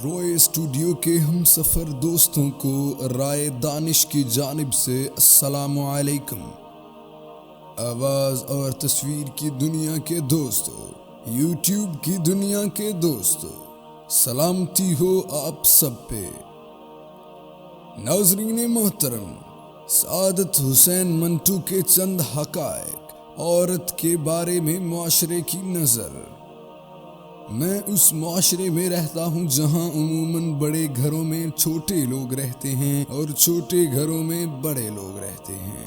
روئے اسٹوڈیو کے ہم سفر دوستوں کو رائے دانش کی جانب سے السلام علیکم۔ آواز اور تصویر کی دنیا کے دوستوں، یوٹیوب کی دنیا کے دوستوں، سلامتی ہو آپ سب پہ۔ ناظرین محترم، سعادت حسین منٹو کے چند حقائق، عورت کے بارے میں معاشرے کی نظر۔ میں اس معاشرے میں رہتا ہوں جہاں عموماً بڑے گھروں میں چھوٹے لوگ رہتے ہیں اور چھوٹے گھروں میں بڑے لوگ رہتے ہیں۔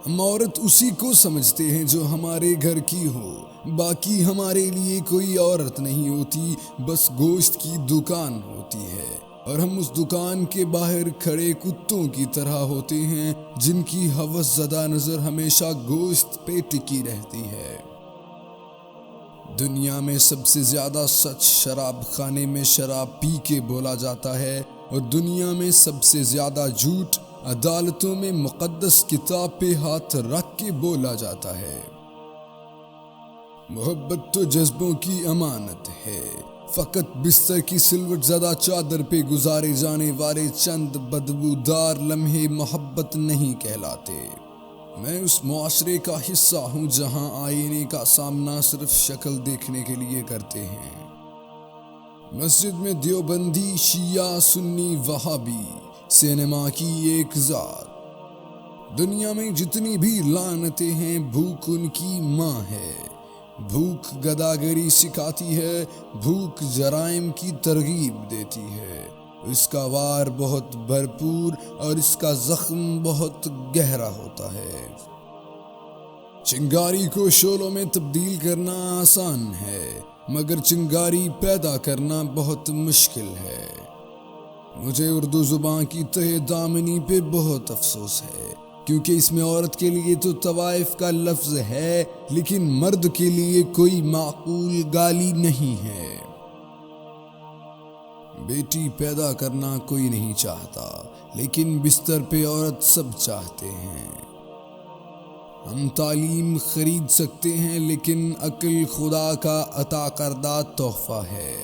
ہم عورت اسی کو سمجھتے ہیں جو ہمارے گھر کی ہو، باقی ہمارے لیے کوئی عورت نہیں ہوتی، بس گوشت کی دکان ہوتی ہے، اور ہم اس دکان کے باہر کھڑے کتوں کی طرح ہوتے ہیں جن کی ہوس زدہ نظر ہمیشہ گوشت پہ ٹکی رہتی ہے۔ دنیا میں سب سے زیادہ سچ شراب خانے میں شراب پی کے بولا جاتا ہے، اور دنیا میں سب سے زیادہ جھوٹ عدالتوں میں مقدس کتاب پہ ہاتھ رکھ کے بولا جاتا ہے۔ محبت تو جذبوں کی امانت ہے، فقط بستر کی سلوٹ زدہ چادر پہ گزارے جانے والے چند بدبودار لمحے محبت نہیں کہلاتے۔ میں اس معاشرے کا حصہ ہوں جہاں آئینے کا سامنا صرف شکل دیکھنے کے لیے کرتے ہیں۔ مسجد میں دیوبندی، شیعہ، سنی، وہابی، سینما کی ایک ذات۔ دنیا میں جتنی بھی لعنتیں ہیں، بھوک ان کی ماں ہے۔ بھوک گداگری سکھاتی ہے، بھوک جرائم کی ترغیب دیتی ہے۔ اس کا وار بہت بھرپور اور اس کا زخم بہت گہرا ہوتا ہے۔ چنگاری کو شعلوں میں تبدیل کرنا آسان ہے، مگر چنگاری پیدا کرنا بہت مشکل ہے۔ مجھے اردو زبان کی تہ دامنی پہ بہت افسوس ہے، کیونکہ اس میں عورت کے لیے تو طوائف کا لفظ ہے، لیکن مرد کے لیے کوئی معقول گالی نہیں ہے۔ بیٹی پیدا کرنا کوئی نہیں چاہتا، لیکن بستر پہ عورت سب چاہتے ہیں۔ ہم تعلیم خرید سکتے ہیں، لیکن عقل خدا کا عطا کردہ تحفہ ہے۔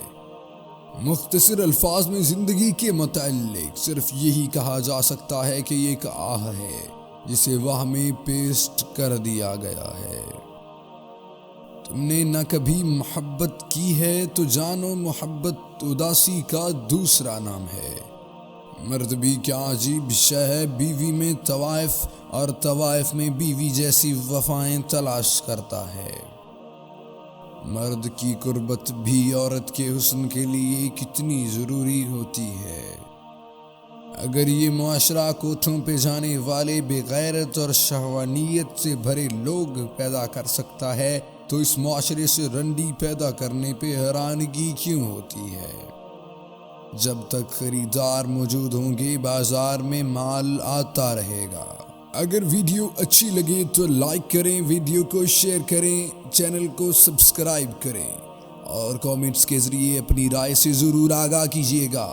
مختصر الفاظ میں زندگی کے متعلق صرف یہی کہا جا سکتا ہے کہ یہ ایک آہ ہے جسے واہ میں پیسٹ کر دیا گیا ہے۔ تم نے نہ کبھی محبت کی ہے تو جانو محبت اداسی کا دوسرا نام ہے۔ مرد بھی کیا عجیب شے ہے، بیوی میں طوائف اور طوائف میں بیوی جیسی وفائیں تلاش کرتا ہے۔ مرد کی قربت بھی عورت کے حسن کے لیے کتنی ضروری ہوتی ہے۔ اگر یہ معاشرہ کوٹھوں پہ جانے والے بے غیرت اور شہوانیت سے بھرے لوگ پیدا کر سکتا ہے تو اس معاشرے سے رنڈی پیدا کرنے پہ حیرانگی کیوں ہوتی ہے؟ جب تک خریدار موجود ہوں گے، بازار میں مال آتا رہے گا۔ اگر ویڈیو اچھی لگے تو لائک کریں، ویڈیو کو شیئر کریں، چینل کو سبسکرائب کریں، اور کامنٹس کے ذریعے اپنی رائے سے ضرور آگاہ کیجیے گا۔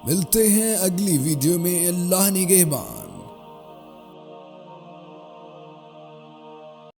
ملتے ہیں اگلی ویڈیو میں۔ اللہ نگہبان۔